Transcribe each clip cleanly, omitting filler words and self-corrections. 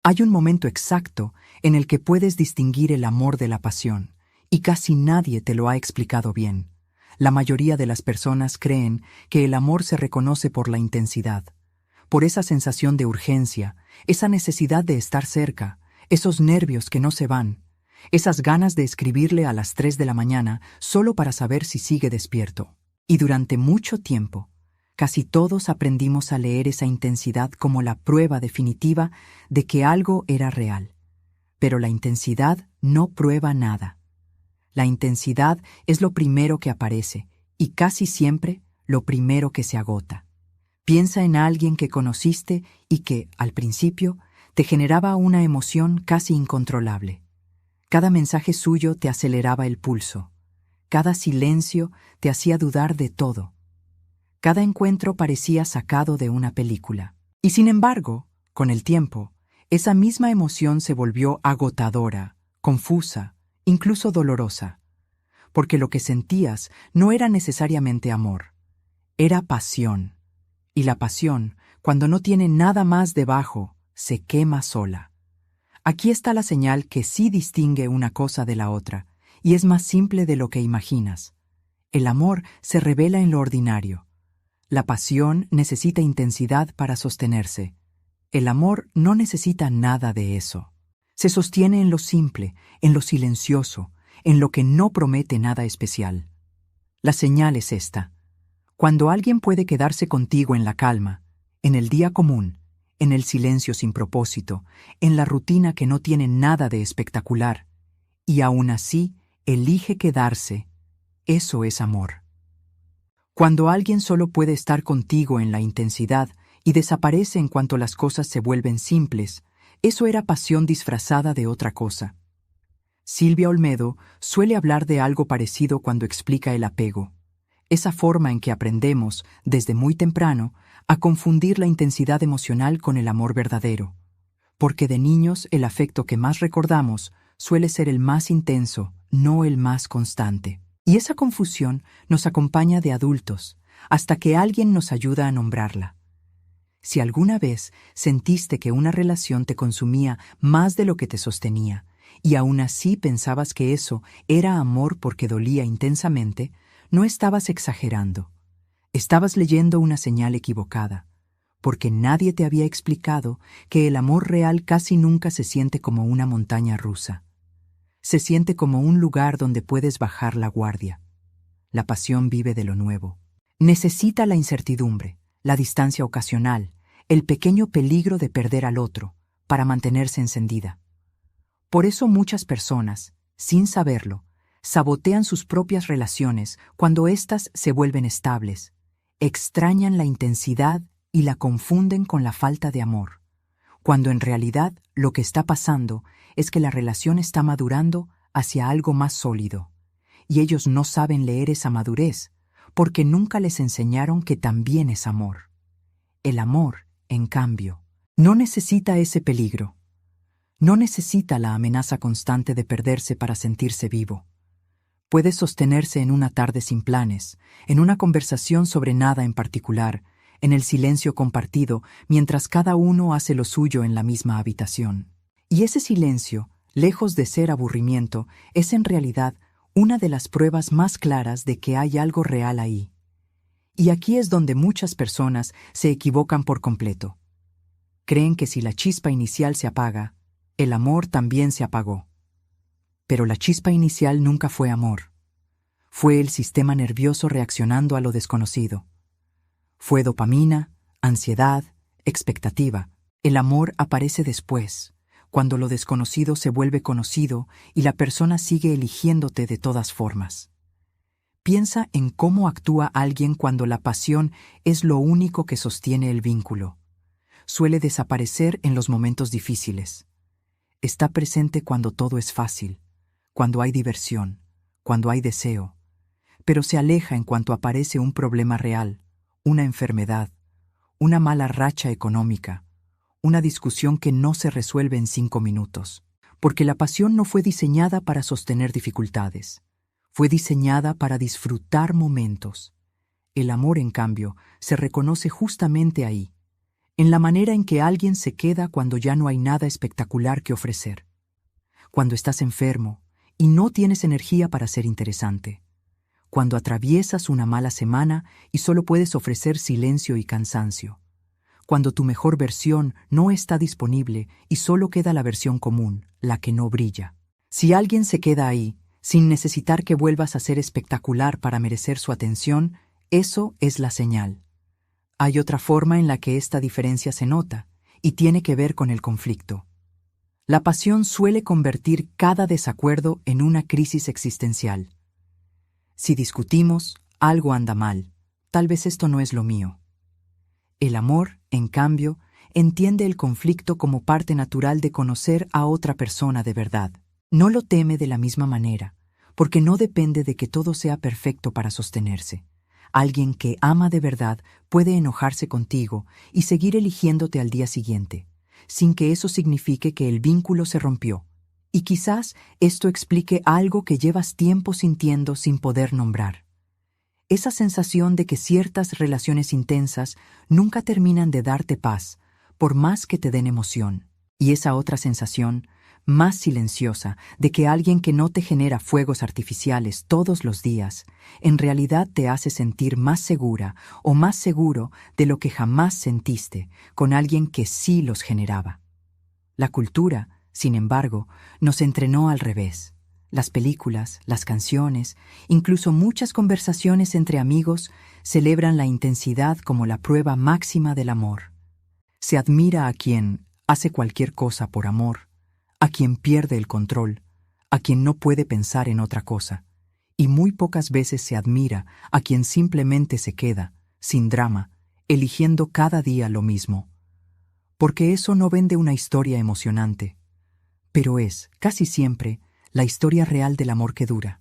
Hay un momento exacto en el que puedes distinguir el amor de la pasión, y casi nadie te lo ha explicado bien. La mayoría de las personas creen que el amor se reconoce por la intensidad, por esa sensación de urgencia, esa necesidad de estar cerca, esos nervios que no se van, esas ganas de escribirle a las 3 de la mañana solo para saber si sigue despierto. Y durante mucho tiempo, casi todos aprendimos a leer esa intensidad como la prueba definitiva de que algo era real. Pero la intensidad no prueba nada. La intensidad es lo primero que aparece, y casi siempre lo primero que se agota. Piensa en alguien que conociste y que, al principio, te generaba una emoción casi incontrolable. Cada mensaje suyo te aceleraba el pulso. Cada silencio te hacía dudar de todo. Cada encuentro parecía sacado de una película. Y sin embargo, con el tiempo, esa misma emoción se volvió agotadora, confusa, incluso dolorosa. Porque lo que sentías no era necesariamente amor, era pasión. Y la pasión, cuando no tiene nada más debajo, se quema sola. Aquí está la señal que sí distingue una cosa de la otra, y es más simple de lo que imaginas. El amor se revela en lo ordinario. La pasión necesita intensidad para sostenerse. El amor no necesita nada de eso. Se sostiene en lo simple, en lo silencioso, en lo que no promete nada especial. La señal es esta. Cuando alguien puede quedarse contigo en la calma, en el día común, en el silencio sin propósito, en la rutina que no tiene nada de espectacular, y aún así elige quedarse, eso es amor. Cuando alguien solo puede estar contigo en la intensidad y desaparece en cuanto las cosas se vuelven simples, eso era pasión disfrazada de otra cosa. Silvia Olmedo suele hablar de algo parecido cuando explica el apego, esa forma en que aprendemos, desde muy temprano, a confundir la intensidad emocional con el amor verdadero, porque de niños el afecto que más recordamos suele ser el más intenso, no el más constante. Y esa confusión nos acompaña de adultos, hasta que alguien nos ayuda a nombrarla. Si alguna vez sentiste que una relación te consumía más de lo que te sostenía, y aún así pensabas que eso era amor porque dolía intensamente, no estabas exagerando. Estabas leyendo una señal equivocada, porque nadie te había explicado que el amor real casi nunca se siente como una montaña rusa. Se siente como un lugar donde puedes bajar la guardia. La pasión vive de lo nuevo. Necesita la incertidumbre, la distancia ocasional, el pequeño peligro de perder al otro, para mantenerse encendida. Por eso muchas personas, sin saberlo, sabotean sus propias relaciones cuando éstas se vuelven estables, extrañan la intensidad y la confunden con la falta de amor, cuando en realidad lo que está pasando es que la relación está madurando hacia algo más sólido, y ellos no saben leer esa madurez, porque nunca les enseñaron que también es amor. El amor, en cambio, no necesita ese peligro, no necesita la amenaza constante de perderse para sentirse vivo. Puede sostenerse en una tarde sin planes, en una conversación sobre nada en particular, en el silencio compartido mientras cada uno hace lo suyo en la misma habitación. Y ese silencio, lejos de ser aburrimiento, es en realidad una de las pruebas más claras de que hay algo real ahí. Y aquí es donde muchas personas se equivocan por completo. Creen que si la chispa inicial se apaga, el amor también se apagó. Pero la chispa inicial nunca fue amor. Fue el sistema nervioso reaccionando a lo desconocido. Fue dopamina, ansiedad, expectativa. El amor aparece después, cuando lo desconocido se vuelve conocido y la persona sigue eligiéndote de todas formas. Piensa en cómo actúa alguien cuando la pasión es lo único que sostiene el vínculo. Suele desaparecer en los momentos difíciles. Está presente cuando todo es fácil, cuando hay diversión, cuando hay deseo, pero se aleja en cuanto aparece un problema real, una enfermedad, una mala racha económica, una discusión que no se resuelve en 5 minutos, porque la pasión no fue diseñada para sostener dificultades, fue diseñada para disfrutar momentos. El amor, en cambio, se reconoce justamente ahí, en la manera en que alguien se queda cuando ya no hay nada espectacular que ofrecer, cuando estás enfermo y no tienes energía para ser interesante, cuando atraviesas una mala semana y solo puedes ofrecer silencio y cansancio, cuando tu mejor versión no está disponible y solo queda la versión común, la que no brilla. Si alguien se queda ahí, sin necesitar que vuelvas a ser espectacular para merecer su atención, eso es la señal. Hay otra forma en la que esta diferencia se nota, y tiene que ver con el conflicto. La pasión suele convertir cada desacuerdo en una crisis existencial. Si discutimos, algo anda mal, tal vez esto no es lo mío. El amor, en cambio, entiende el conflicto como parte natural de conocer a otra persona de verdad. No lo teme de la misma manera, porque no depende de que todo sea perfecto para sostenerse. Alguien que ama de verdad puede enojarse contigo y seguir eligiéndote al día siguiente, sin que eso signifique que el vínculo se rompió. Y quizás esto explique algo que llevas tiempo sintiendo sin poder nombrar. Esa sensación de que ciertas relaciones intensas nunca terminan de darte paz, por más que te den emoción. Y esa otra sensación, más silenciosa, de que alguien que no te genera fuegos artificiales todos los días, en realidad te hace sentir más segura o más seguro de lo que jamás sentiste con alguien que sí los generaba. La cultura, sin embargo, nos entrenó al revés. Las películas, las canciones, incluso muchas conversaciones entre amigos celebran la intensidad como la prueba máxima del amor. Se admira a quien hace cualquier cosa por amor, a quien pierde el control, a quien no puede pensar en otra cosa, y muy pocas veces se admira a quien simplemente se queda, sin drama, eligiendo cada día lo mismo. Porque eso no vende una historia emocionante, pero es, casi siempre, la historia real del amor que dura.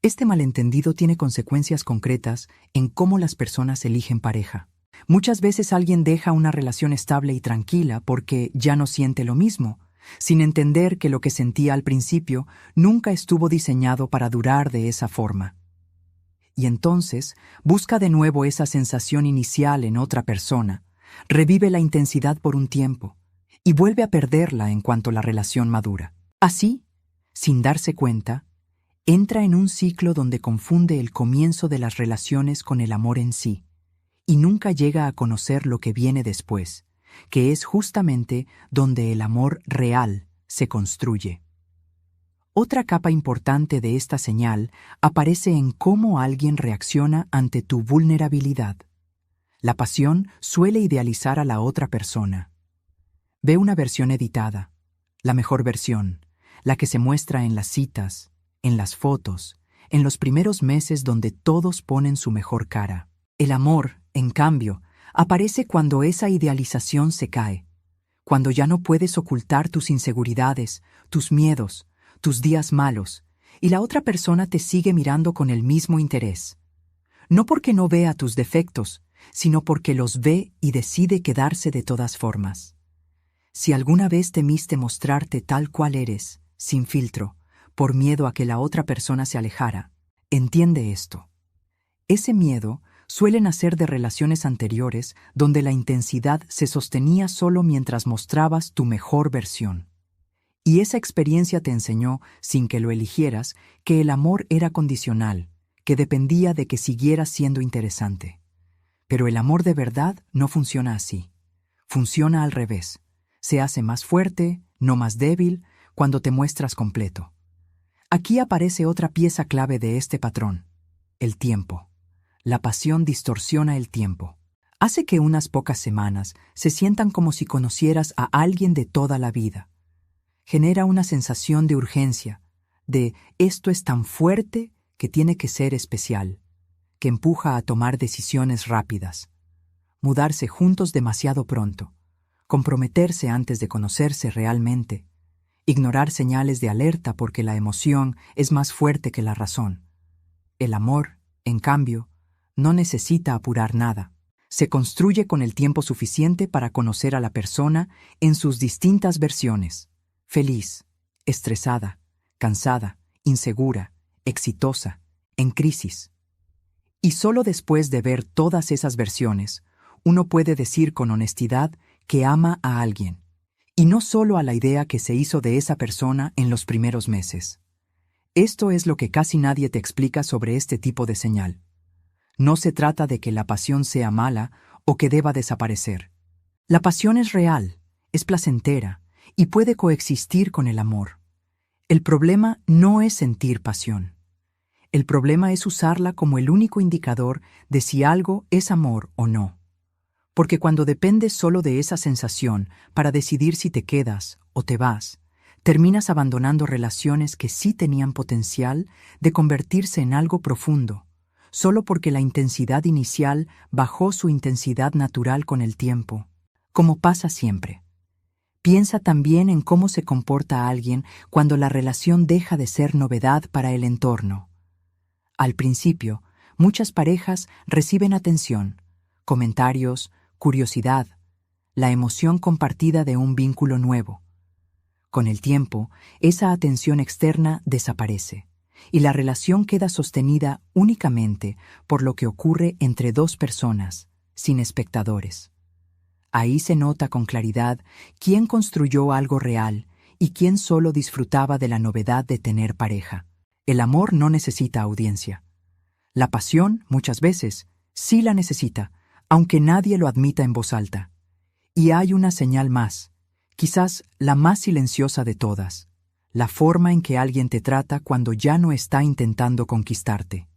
Este malentendido tiene consecuencias concretas en cómo las personas eligen pareja. Muchas veces alguien deja una relación estable y tranquila porque ya no siente lo mismo, sin entender que lo que sentía al principio nunca estuvo diseñado para durar de esa forma. Y entonces busca de nuevo esa sensación inicial en otra persona, revive la intensidad por un tiempo y vuelve a perderla en cuanto la relación madura. Así, sin darse cuenta, entra en un ciclo donde confunde el comienzo de las relaciones con el amor en sí, y nunca llega a conocer lo que viene después, que es justamente donde el amor real se construye. Otra capa importante de esta señal aparece en cómo alguien reacciona ante tu vulnerabilidad. La pasión suele idealizar a la otra persona. Ve una versión editada, la mejor versión, la que se muestra en las citas, en las fotos, en los primeros meses donde todos ponen su mejor cara. El amor, en cambio, aparece cuando esa idealización se cae, cuando ya no puedes ocultar tus inseguridades, tus miedos, tus días malos, y la otra persona te sigue mirando con el mismo interés. No porque no vea tus defectos, sino porque los ve y decide quedarse de todas formas. Si alguna vez temiste mostrarte tal cual eres, sin filtro, por miedo a que la otra persona se alejara, entiende esto. Ese miedo suele nacer de relaciones anteriores donde la intensidad se sostenía solo mientras mostrabas tu mejor versión. Y esa experiencia te enseñó, sin que lo eligieras, que el amor era condicional, que dependía de que siguieras siendo interesante. Pero el amor de verdad no funciona así. Funciona al revés. Se hace más fuerte, no más débil, cuando te muestras completo. Aquí aparece otra pieza clave de este patrón: el tiempo. La pasión distorsiona el tiempo. Hace que unas pocas semanas se sientan como si conocieras a alguien de toda la vida. Genera una sensación de urgencia, de esto es tan fuerte que tiene que ser especial, que empuja a tomar decisiones rápidas, mudarse juntos demasiado pronto, comprometerse antes de conocerse realmente, ignorar señales de alerta porque la emoción es más fuerte que la razón. El amor, en cambio, no necesita apurar nada. Se construye con el tiempo suficiente para conocer a la persona en sus distintas versiones: feliz, estresada, cansada, insegura, exitosa, en crisis. Y solo después de ver todas esas versiones, uno puede decir con honestidad que ama a alguien, y no solo a la idea que se hizo de esa persona en los primeros meses. Esto es lo que casi nadie te explica sobre este tipo de señal. No se trata de que la pasión sea mala o que deba desaparecer. La pasión es real, es placentera y puede coexistir con el amor. El problema no es sentir pasión. El problema es usarla como el único indicador de si algo es amor o no. Porque cuando dependes solo de esa sensación para decidir si te quedas o te vas, terminas abandonando relaciones que sí tenían potencial de convertirse en algo profundo, solo porque la intensidad inicial bajó su intensidad natural con el tiempo, como pasa siempre. Piensa también en cómo se comporta alguien cuando la relación deja de ser novedad para el entorno. Al principio, muchas parejas reciben atención, comentarios, curiosidad, la emoción compartida de un vínculo nuevo. Con el tiempo, esa atención externa desaparece, y la relación queda sostenida únicamente por lo que ocurre entre dos personas, sin espectadores. Ahí se nota con claridad quién construyó algo real y quién solo disfrutaba de la novedad de tener pareja. El amor no necesita audiencia. La pasión, muchas veces, sí la necesita, aunque nadie lo admita en voz alta. Y hay una señal más, quizás la más silenciosa de todas, la forma en que alguien te trata cuando ya no está intentando conquistarte.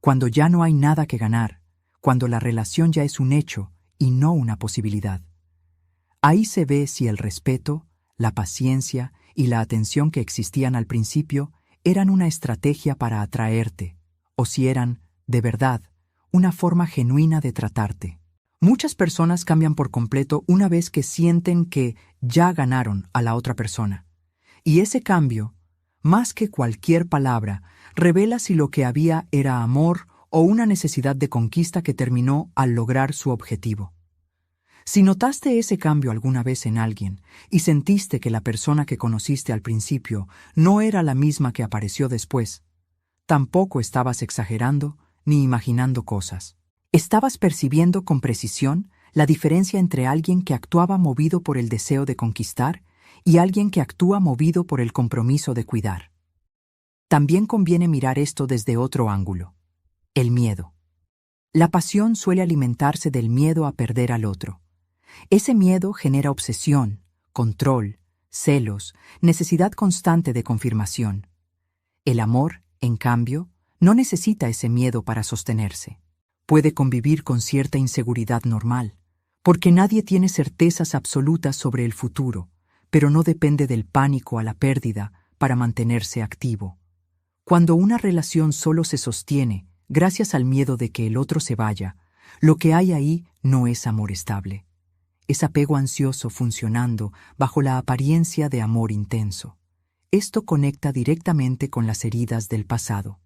Cuando ya no hay nada que ganar, cuando la relación ya es un hecho y no una posibilidad. Ahí se ve si el respeto, la paciencia y la atención que existían al principio eran una estrategia para atraerte, o si eran, de verdad, una forma genuina de tratarte. Muchas personas cambian por completo una vez que sienten que ya ganaron a la otra persona. Y ese cambio, más que cualquier palabra, revela si lo que había era amor o una necesidad de conquista que terminó al lograr su objetivo. Si notaste ese cambio alguna vez en alguien y sentiste que la persona que conociste al principio no era la misma que apareció después, tampoco estabas exagerando ni imaginando cosas. Estabas percibiendo con precisión la diferencia entre alguien que actuaba movido por el deseo de conquistar y alguien que actúa movido por el compromiso de cuidar. También conviene mirar esto desde otro ángulo: el miedo. La pasión suele alimentarse del miedo a perder al otro. Ese miedo genera obsesión, control, celos, necesidad constante de confirmación. El amor, en cambio, no necesita ese miedo para sostenerse. Puede convivir con cierta inseguridad normal, porque nadie tiene certezas absolutas sobre el futuro, pero no depende del pánico a la pérdida para mantenerse activo. Cuando una relación solo se sostiene gracias al miedo de que el otro se vaya, lo que hay ahí no es amor estable. Es apego ansioso funcionando bajo la apariencia de amor intenso. Esto conecta directamente con las heridas del pasado.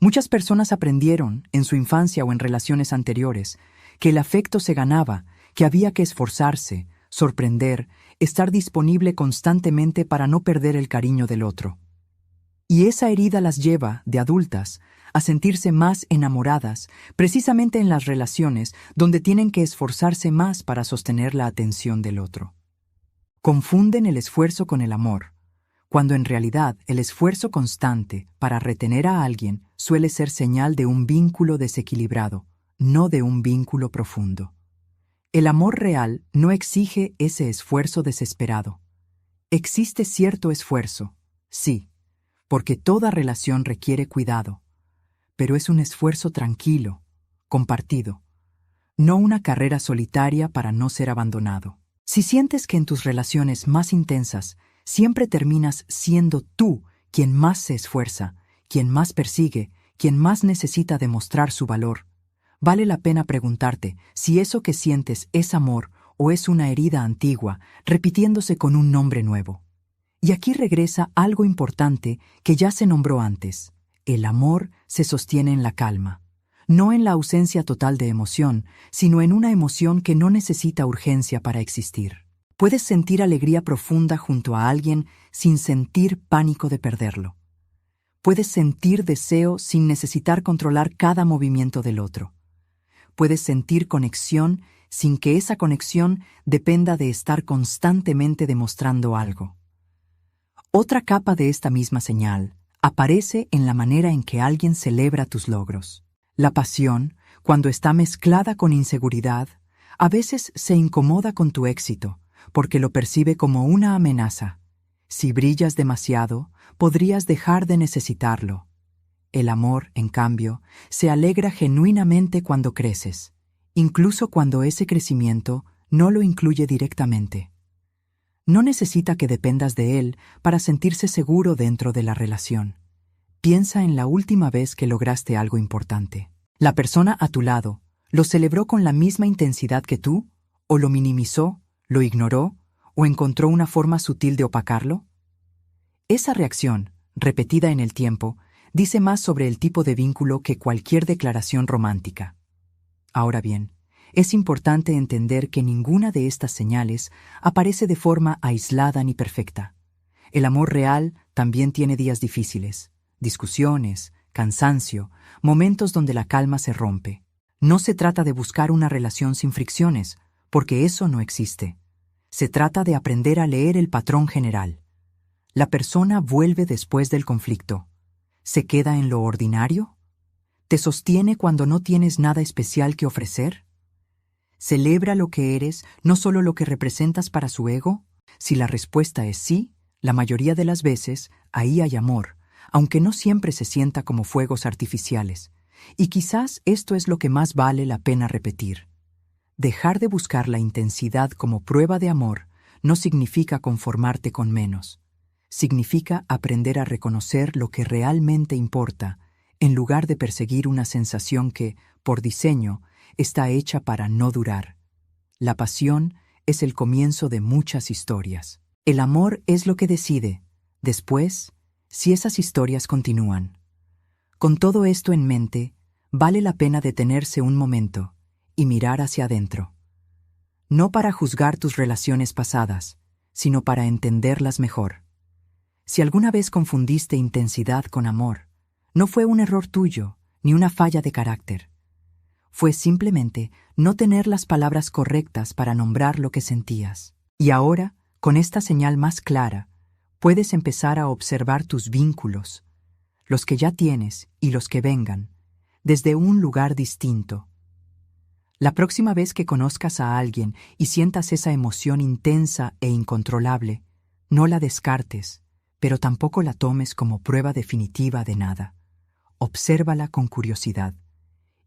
Muchas personas aprendieron, en su infancia o en relaciones anteriores, que el afecto se ganaba, que había que esforzarse, sorprender, estar disponible constantemente para no perder el cariño del otro. Y esa herida las lleva, de adultas, a sentirse más enamoradas, precisamente en las relaciones donde tienen que esforzarse más para sostener la atención del otro. Confunden el esfuerzo con el amor, cuando en realidad el esfuerzo constante para retener a alguien suele ser señal de un vínculo desequilibrado, no de un vínculo profundo. El amor real no exige ese esfuerzo desesperado. Existe cierto esfuerzo, sí, porque toda relación requiere cuidado, pero es un esfuerzo tranquilo, compartido, no una carrera solitaria para no ser abandonado. Si sientes que en tus relaciones más intensas siempre terminas siendo tú quien más se esfuerza, quien más persigue, quien más necesita demostrar su valor, vale la pena preguntarte si eso que sientes es amor o es una herida antigua repitiéndose con un nombre nuevo. Y aquí regresa algo importante que ya se nombró antes: el amor se sostiene en la calma, no en la ausencia total de emoción, sino en una emoción que no necesita urgencia para existir. Puedes sentir alegría profunda junto a alguien sin sentir pánico de perderlo. Puedes sentir deseo sin necesitar controlar cada movimiento del otro. puedes sentir conexión sin que esa conexión dependa de estar constantemente demostrando algo. Otra capa de esta misma señal aparece en la manera en que alguien celebra tus logros. La pasión, cuando está mezclada con inseguridad, a veces se incomoda con tu éxito, porque lo percibe como una amenaza. Si brillas demasiado, podrías dejar de necesitarlo. El amor, en cambio, se alegra genuinamente cuando creces, incluso cuando ese crecimiento no lo incluye directamente. No necesita que dependas de él para sentirse seguro dentro de la relación. Piensa en la última vez que lograste algo importante. ¿La persona a tu lado lo celebró con la misma intensidad que tú? ¿O lo minimizó, lo ignoró, o encontró una forma sutil de opacarlo? Esa reacción, repetida en el tiempo, dice más sobre el tipo de vínculo que cualquier declaración romántica. Ahora bien, es importante entender que ninguna de estas señales aparece de forma aislada ni perfecta. El amor real también tiene días difíciles, discusiones, cansancio, momentos donde la calma se rompe. No se trata de buscar una relación sin fricciones, porque eso no existe. Se trata de aprender a leer el patrón general. La persona vuelve después del conflicto. ¿Se queda en lo ordinario? ¿Te sostiene cuando no tienes nada especial que ofrecer? ¿Celebra lo que eres, no solo lo que representas para su ego? Si la respuesta es sí, la mayoría de las veces, ahí hay amor, aunque no siempre se sienta como fuegos artificiales. Y quizás esto es lo que más vale la pena repetir. Dejar de buscar la intensidad como prueba de amor no significa conformarte con menos. Significa aprender a reconocer lo que realmente importa, en lugar de perseguir una sensación que, por diseño, está hecha para no durar. La pasión es el comienzo de muchas historias. El amor es lo que decide, después, si esas historias continúan. Con todo esto en mente, vale la pena detenerse un momento y mirar hacia adentro. No para juzgar tus relaciones pasadas, sino para entenderlas mejor. Si alguna vez confundiste intensidad con amor, no fue un error tuyo, ni una falla de carácter. Fue simplemente no tener las palabras correctas para nombrar lo que sentías. Y ahora, con esta señal más clara, puedes empezar a observar tus vínculos, los que ya tienes y los que vengan, desde un lugar distinto. La próxima vez que conozcas a alguien y sientas esa emoción intensa e incontrolable, no la descartes, pero tampoco la tomes como prueba definitiva de nada. Obsérvala con curiosidad,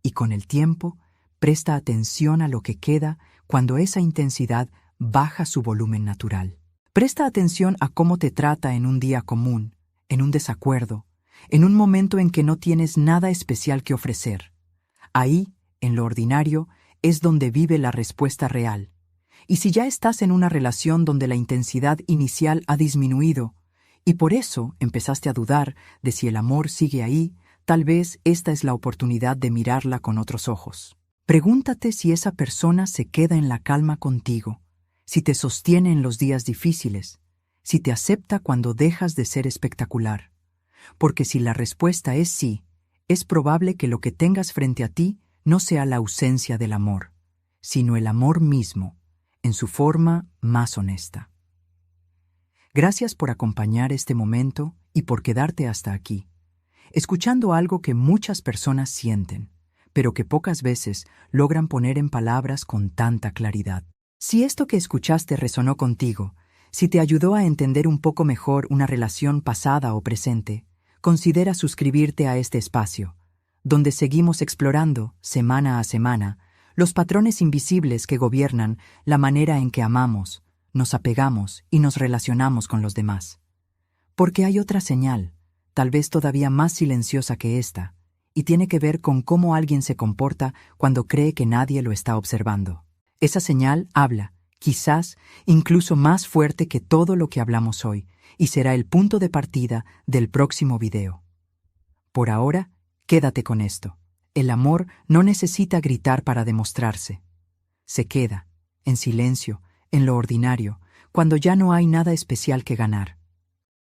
y con el tiempo, presta atención a lo que queda cuando esa intensidad baja su volumen natural. Presta atención a cómo te trata en un día común, en un desacuerdo, en un momento en que no tienes nada especial que ofrecer. Ahí, en lo ordinario, es donde vive la respuesta real. Y si ya estás en una relación donde la intensidad inicial ha disminuido, y por eso empezaste a dudar de si el amor sigue ahí, tal vez esta es la oportunidad de mirarla con otros ojos. Pregúntate si esa persona se queda en la calma contigo, si te sostiene en los días difíciles, si te acepta cuando dejas de ser espectacular. Porque si la respuesta es sí, es probable que lo que tengas frente a ti no sea la ausencia del amor, sino el amor mismo, en su forma más honesta. Gracias por acompañar este momento y por quedarte hasta aquí, escuchando algo que muchas personas sienten, pero que pocas veces logran poner en palabras con tanta claridad. Si esto que escuchaste resonó contigo, si te ayudó a entender un poco mejor una relación pasada o presente, considera suscribirte a este espacio, donde seguimos explorando, semana a semana, los patrones invisibles que gobiernan la manera en que amamos, nos apegamos y nos relacionamos con los demás. Porque hay otra señal, tal vez todavía más silenciosa que esta, y tiene que ver con cómo alguien se comporta cuando cree que nadie lo está observando. Esa señal habla, quizás incluso más fuerte que todo lo que hablamos hoy, y será el punto de partida del próximo video. Por ahora, quédate con esto. El amor no necesita gritar para demostrarse. Se queda, en silencio, en lo ordinario, cuando ya no hay nada especial que ganar.